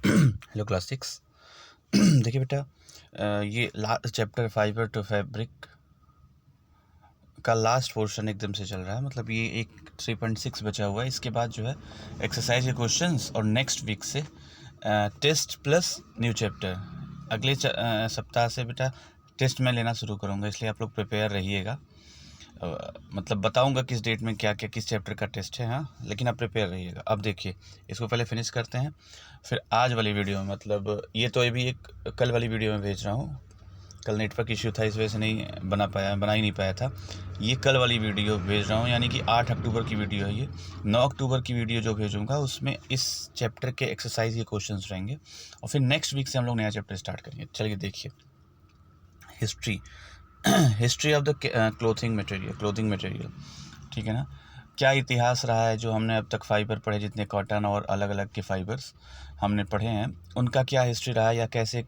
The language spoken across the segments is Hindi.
Hello class 6। देखिए बेटा, ये last chapter fibre to fabric का लास्ट पोर्शन एकदम से चल रहा है। मतलब ये एक 3.6 बचा हुआ है। इसके बाद जो है एक्सरसाइज के क्वेश्चंस और नेक्स्ट वीक से टेस्ट प्लस न्यू चैप्टर। अगले सप्ताह से बेटा टेस्ट मैं लेना शुरू करूँगा, इसलिए आप लोग प्रिपेयर रहिएगा। मतलब बताऊंगा किस डेट में क्या क्या किस चैप्टर का टेस्ट है, हाँ, लेकिन आप प्रिपेयर रहिएगा। अब देखिए, इसको पहले फिनिश करते हैं, फिर आज वाली वीडियो में, मतलब ये तो अभी एक कल वाली वीडियो में भेज रहा हूँ। कल नेटवर्क इश्यू था, इस वजह से नहीं बना ही नहीं पाया था। ये कल वाली वीडियो भेज रहा हूँ, यानी कि 8 अक्टूबर की वीडियो है ये। 9 अक्टूबर की वीडियो जो भेजूँगा उसमें इस चैप्टर के एक्सरसाइज के क्वेश्चंस रहेंगे, और फिर नेक्स्ट वीक से हम लोग नया चैप्टर स्टार्ट करेंगे। चलिए देखिए, history history of the clothing material, ठीक है ना। क्या इतिहास रहा है जो हमने अब तक फाइबर पढ़े, जितने कॉटन और अलग अलग के फाइबर्स हमने पढ़े हैं, उनका क्या हिस्ट्री रहा है, या कैसे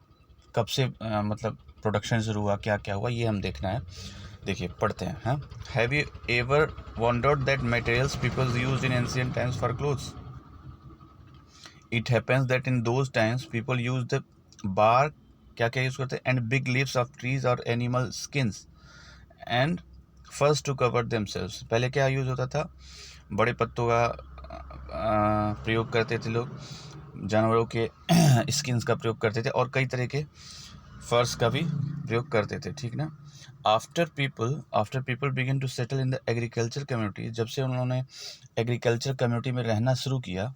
कब से मतलब प्रोडक्शन शुरू हुआ, क्या क्या हुआ, ये हम देखना है। देखिए पढ़ते हैं। हाँ, have you ever wondered that materials people used in ancient times for clothes? It happens that in those times people use the bark, क्या क्या यूज़ करते हैं, and big leaves of trees और animal skins and first to cover themselves. पहले क्या यूज़ होता था? बड़े पत्तों का प्रयोग करते थे लोग, जानवरों के स्किन्स का प्रयोग करते थे, और कई तरह के फर्स का भी प्रयोग करते थे, ठीक ना। After people begin to settle in the agriculture community, जब से उन्होंने एग्रीकल्चर कम्युनिटी में रहना शुरू किया,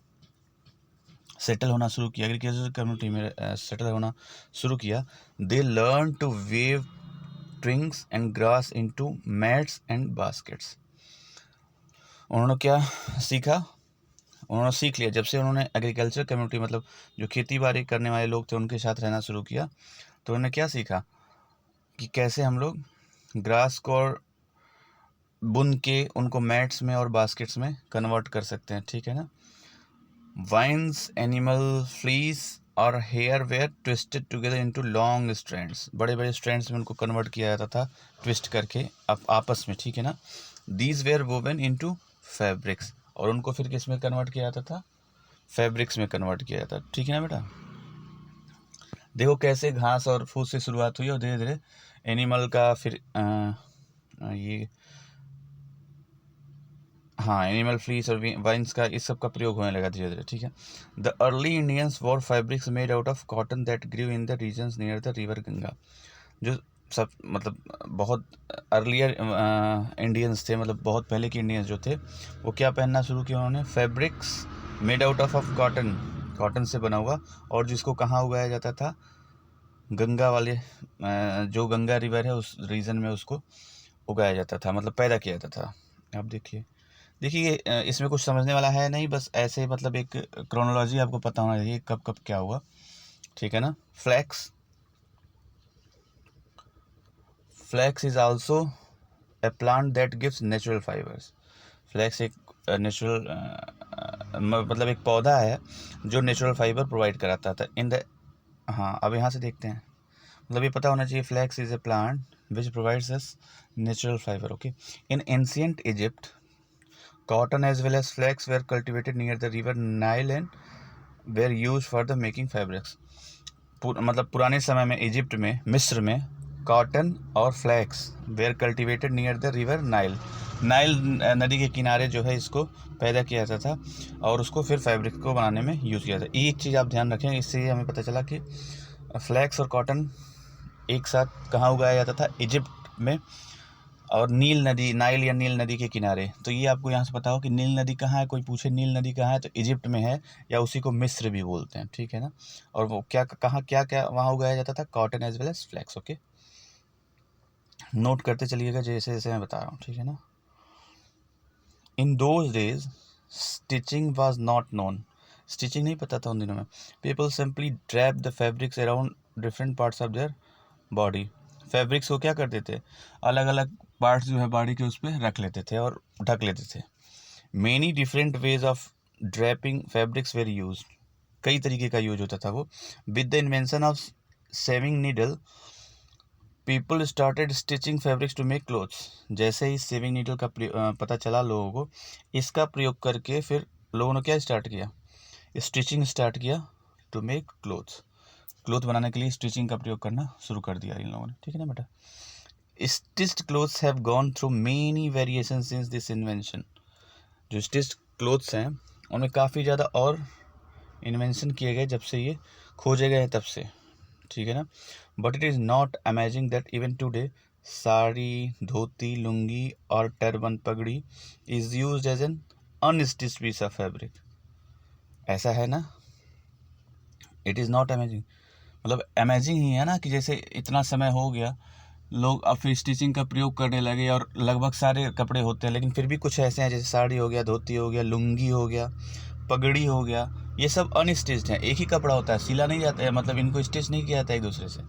सेटल होना शुरू किया, एग्रीकल्चर कम्युनिटी में सेटल होना शुरू किया, they learn to weave twigs and grass into mats and baskets. उन्होंने क्या सीखा? उन्होंने सीख लिया, जब से उन्होंने एग्रीकल्चर कम्युनिटी, मतलब जो खेती बाड़ी करने वाले लोग थे, उनके साथ रहना शुरू किया, तो उन्होंने क्या सीखा कि कैसे हम लोग ग्रास को और बुन के उनको मैट्स में और बास्केट्स में कन्वर्ट कर सकते हैं, ठीक है ना। वाइन्स, एनिमल फ्लीस और hair were twisted together into long strands, बड़े बड़े स्ट्रैंड्स में उनको कन्वर्ट किया जाता था, ट्विस्ट करके आपस में, ठीक है ना। These where woven into fabrics, और उनको फिर किस में कन्वर्ट किया जाता था? फैब्रिक्स में कन्वर्ट किया जाता, ठीक है ना बेटा। देखो कैसे घास और फूस से शुरुआत हुई और धीरे धीरे एनिमल का, फिर ये, हाँ, एनिमल फ्लीस और वाइन्स का, इस सब का प्रयोग होने लगा धीरे धीरे, ठीक है। The early Indians wore fabrics made out of cotton that grew in the regions near the river Ganga. जो सब, मतलब बहुत अर्लियर इंडियंस थे, मतलब बहुत पहले के इंडियंस जो थे, वो क्या पहनना शुरू किया उन्होंने? Fabrics made out of cotton, cotton से बना हुआ, और जिसको कहाँ उगाया जाता था? गंगा वाले, जो गंगा रिवर है उस रीजन में उसको उगाया जाता था, मतलब पैदा किया जाता था। अब देखिए, इसमें कुछ समझने वाला है नहीं, बस ऐसे मतलब एक क्रोनोलॉजी आपको पता होना चाहिए कब कब क्या हुआ, ठीक है ना। Flax is also a plant that gives natural fibres. Flax एक नेचुरल, मतलब एक पौधा है जो नेचुरल फाइबर प्रोवाइड कराता था इन द, हाँ, अब यहाँ से देखते हैं, मतलब ये पता होना चाहिए, flax is a plant which provides us natural fibre, okay. In ancient Egypt cotton as well as flax were cultivated near the river Nile and were used for the making fabrics. मतलब पुराने समय में इजिप्ट में, मिस्र में, कॉटन और flax were cultivated near the river Nile, Nile नदी के किनारे जो है इसको पैदा किया जाता था, और उसको फिर फैब्रिक को बनाने में यूज़ किया जाता है। एक चीज़ आप ध्यान रखें, इससे हमें पता चला कि फ्लैक्स और कॉटन एक साथ कहाँ उगाया जाता था? इजिप्ट में, और नील नदी, नाइल या नील नदी के किनारे। तो ये आपको यहाँ से पता हो कि नील नदी कहाँ है, कोई पूछे नील नदी कहाँ है, तो इजिप्ट में है, या उसी को मिस्र भी बोलते हैं, ठीक है ना। और वो क्या कहाँ क्या क्या वहाँ उगाया जाता था? Cotton as well as flax, okay. Note करते चलिएगा जैसे जैसे मैं बता रहा हूँ, ठीक है ना। In those days stitching was not known, stitching नहीं पता था उन दिनों में। People simply drape the fabrics around different parts of their body. Fabrics को क्या करते थे? अलग अलग पार्ट्स जो है बॉडी के, उस पर रख लेते थे और ढक लेते थे। Many different ways of draping fabrics were use, कई तरीके का यूज होता था वो। With the invention of sewing needle people started stitching fabrics to make clothes. जैसे ही सेविंग नीडल का पता चला लोगों को, इसका प्रयोग करके फिर लोगों ने क्या स्टार्ट किया? स्टिचिंग स्टार्ट किया टू मेक क्लोथ्स। क्लोथ बनाने के लिए स्टिचिंग का प्रयोग करना शुरू कर दिया इन लोगों ने, ठीक है ना बेटा। Stitched clothes have gone through many variation since this invention. जो स्टिच्ड क्लोथ्स हैं उनमें काफ़ी ज़्यादा और इन्वेंशन किए गए जब से ये खोजे गए हैं तब से, ठीक है ना। But it is not amazing that even today sari, dhoti, lungi और turban, pagri is used as an unstitched piece of fabric. ऐसा है ना, इट इज़ नॉट अमेजिंग, मतलब अमेजिंग ही है ना कि जैसे इतना समय हो गया लोग अब फिर स्टिचिंग का प्रयोग करने लगे और लगभग सारे कपड़े होते हैं, लेकिन फिर भी कुछ ऐसे हैं जैसे साड़ी हो गया, धोती हो गया, लुंगी हो गया, पगड़ी हो गया, ये सब अनस्टिच्ड हैं। एक ही कपड़ा होता है, सिला नहीं जाता है, मतलब इनको स्टिच नहीं किया जाता है एक दूसरे से।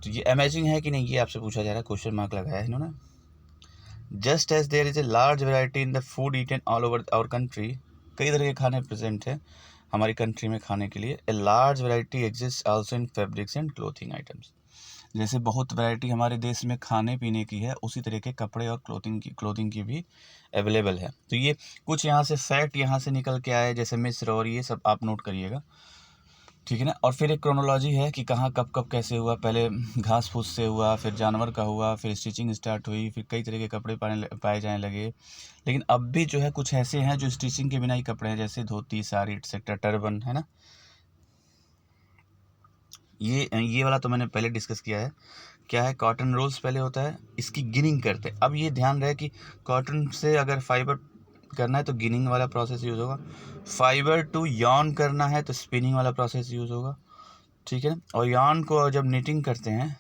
तो ये अमेजिंग है कि नहीं, ये आपसे पूछा जा रहा है, क्वेश्चन मार्क लगाया है इन्होंने। Just as there is a large variety in the food eaten all over our country, कई तरह के खाने प्रेजेंट हैं हमारी कंट्री में खाने के लिए। ए large variety exist also in fabrics and clothing items. जैसे बहुत वैरायटी हमारे देश में खाने पीने की है, उसी तरह के कपड़े और क्लोथिंग की भी अवेलेबल है। तो ये कुछ यहाँ से फैक्ट यहाँ से निकल के आए, जैसे मिस्र और ये सब आप नोट करिएगा, ठीक है ना। और फिर एक क्रोनोलॉजी है कि कहाँ कब कब कैसे हुआ, पहले घास फूस से हुआ, फिर जानवर का हुआ, फिर स्टिचिंग स्टार्ट हुई, फिर कई तरह के कपड़े पाए जाने लगे। लेकिन अब भी जो है कुछ ऐसे हैं जो स्टिचिंग के बिना ही कपड़े हैं, जैसे धोती, साड़ी एक्सेट्रा, टर्बन, है ना। ये वाला तो मैंने पहले डिस्कस किया है। क्या है, कॉटन रोल्स पहले होता है, इसकी गिनिंग करते हैं। अब ये ध्यान रहे कि कॉटन से अगर फाइबर करना है तो गिनिंग वाला प्रोसेस यूज़ होगा, फाइबर टू यार्न करना है तो स्पिनिंग वाला प्रोसेस यूज़ होगा, ठीक है। और यार्न को जब निटिंग करते हैं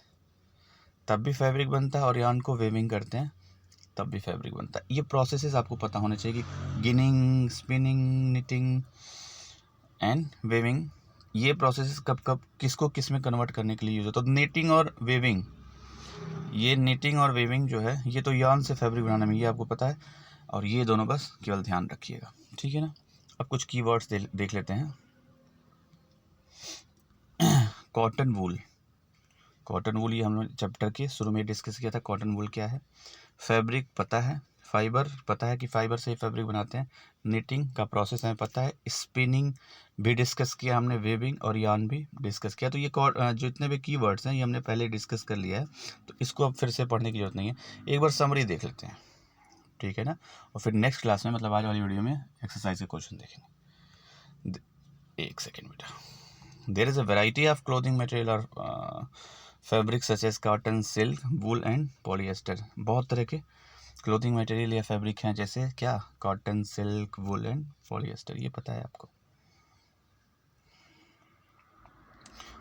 तब भी फैब्रिक बनता है, और यार्न को वेविंग करते हैं तब भी फैब्रिक बनता है। ये प्रोसेसेस आपको पता होने चाहिए कि ginning, spinning, knitting and weaving, ये प्रोसेस कब कब किसको किस में कन्वर्ट करने के लिए यूज़ होता है। तो नीटिंग और वेविंग, ये नीटिंग और वेविंग जो है ये तो यार्न से फैब्रिक बनाने में, ये आपको पता है। और ये दोनों बस केवल ध्यान रखिएगा, ठीक है ना। अब कुछ कीवर्ड्स देख लेते हैं। कॉटन वूल, कॉटन वूल ये हम लोग चैप्टर के शुरू में डिस्कस किया था। कॉटन वूल क्या है, फैब्रिक पता है, फाइबर पता है कि फाइबर से ही फैब्रिक बनाते हैं, निटिंग का प्रोसेस हमें पता है, स्पिनिंग भी डिस्कस किया हमने, वेविंग और यार्न भी डिस्कस किया। तो ये जो इतने भी कीवर्ड्स हैं ये हमने पहले डिस्कस कर लिया है, तो इसको अब फिर से पढ़ने की जरूरत नहीं है। एक बार समरी देख लेते हैं, ठीक है ना। और फिर नेक्स्ट क्लास में, मतलब आज वाली वीडियो में एक्सरसाइज के क्वेश्चन देखेंगे। एक सेकेंड बेटा। There is a variety of clothing material और fabric such as cotton, silk, wool and polyester. बहुत तरह के क्लोथिंग मटेरियल या फैब्रिक हैं, जैसे क्या, cotton, silk, wool and polyester, ये पता है आपको।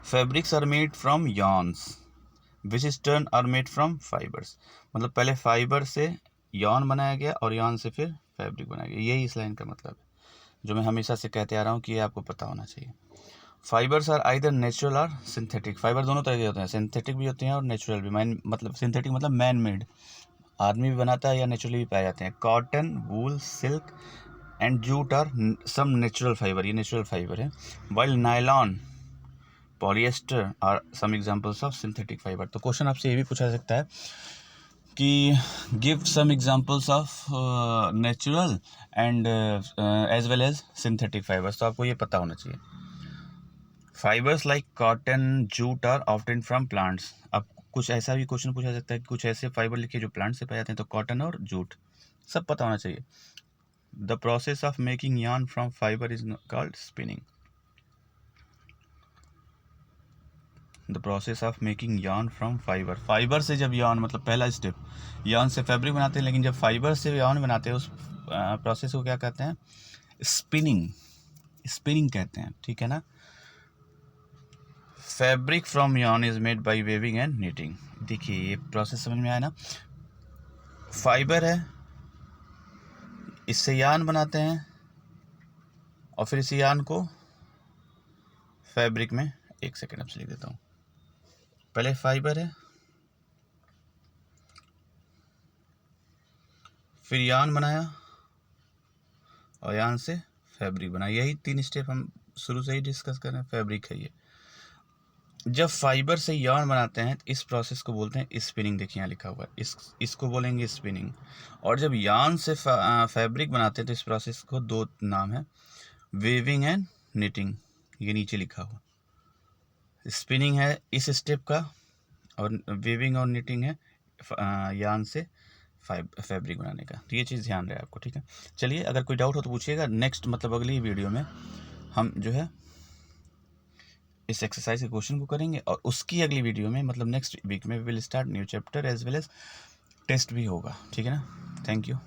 Fabrics are made from yarns which is turn are made from fibres. मतलब पहले फाइबर से yarn बनाया गया और yarn से फिर फैब्रिक बनाया गया, यही इस लाइन का मतलब है, जो मैं हमेशा से कहते आ रहा हूँ कि ये आपको पता होना चाहिए। फाइबर्स आर आइदर नेचुरल और सिंथेटिक। फाइबर दोनों तरह के होते हैं, सिंथेटिक भी होते हैं और नेचुरल भी। मतलब सिंथेटिक मतलब मैन मेड, आदमी भी बनाता है, या नेचुरली भी पाए जाते हैं। Cotton, wool, silk and jute are some natural fibre, ये नेचुरल फाइबर है। While nylon, polyester are some examples of synthetic fibre. तो क्वेश्चन आपसे ये भी पूछा जा सकता है कि give some examples of natural and as well as synthetic fibres. तो आपको ये पता होना चाहिए। Fibres like cotton, jute are often from plants. अब कुछ ऐसा भी क्वेश्चन पूछा सकता है कि कुछ ऐसे फाइबर लिखिए जो प्लांट से पाए जाते हैं, तो कॉटन और जूट सब पता होना चाहिए। The process of making yarn from fibre is called spinning. The process of making yarn from fibre, fibre से जब yarn, मतलब पहला स्टेप, yarn से फैब्रिक बनाते हैं, लेकिन जब फाइबर से yarn बनाते हैं उस प्रोसेस को क्या कहते हैं, स्पिनिंग, स्पिनिंग कहते हैं, ठीक है ना। Fabric from yarn is made by weaving and knitting. देखिए ये प्रोसेस समझ में आया ना, फाइबर है, इससे yarn बनाते हैं और फिर इस yarn को फैब्रिक में, एक सेकेंड आपसे लिख देता हूँ, पहले फाइबर है, फिर yarn बनाया और yarn से फैब्रिक बनाया, यही 3 स्टेप हम शुरू से ही डिस्कस कर रहे हैं। फैब्रिक है ये। जब फाइबर से yarn बनाते हैं तो इस प्रोसेस को बोलते हैं स्पिनिंग। देखिए यहाँ लिखा हुआ है, इसको बोलेंगे स्पिनिंग। और जब yarn से फैब्रिक बनाते हैं तो इस प्रोसेस को 2 नाम है, वेविंग एंड निटिंग। ये नीचे लिखा हुआ। स्पिनिंग है इस स्टेप का, और वेविंग और निटिंग है यान से फैब्रिक बनाने का। तो ये चीज़ ध्यान रहे आपको, ठीक है। चलिए, अगर कोई डाउट हो तो पूछिएगा। नेक्स्ट मतलब अगली वीडियो में हम जो है इस एक्सरसाइज के क्वेश्चन को करेंगे, और उसकी अगली वीडियो में मतलब नेक्स्ट वीक में will start new chapter as well as test भी होगा, ठीक है ना। थैंक यू।